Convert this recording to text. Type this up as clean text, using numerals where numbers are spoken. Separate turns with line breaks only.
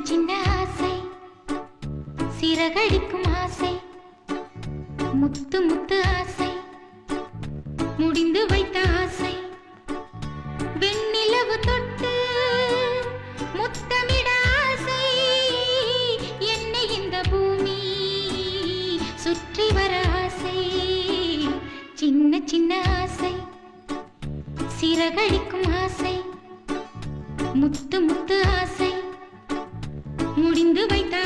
சின்ன ஆசை சிறகடிக்கும் ஆசை முத்து முத்து ஆசை முடிந்து வைத்த ஆசை வெண்ணிலவு தொட்டு முத்தமிட ஆசை என்னை இந்த பூமி சுற்றி வர ஆசை சின்ன சின்ன ஆசை சிறகடிக்கும் ஆசை முத்து முத்து ஆசை முடிந்து வைத்த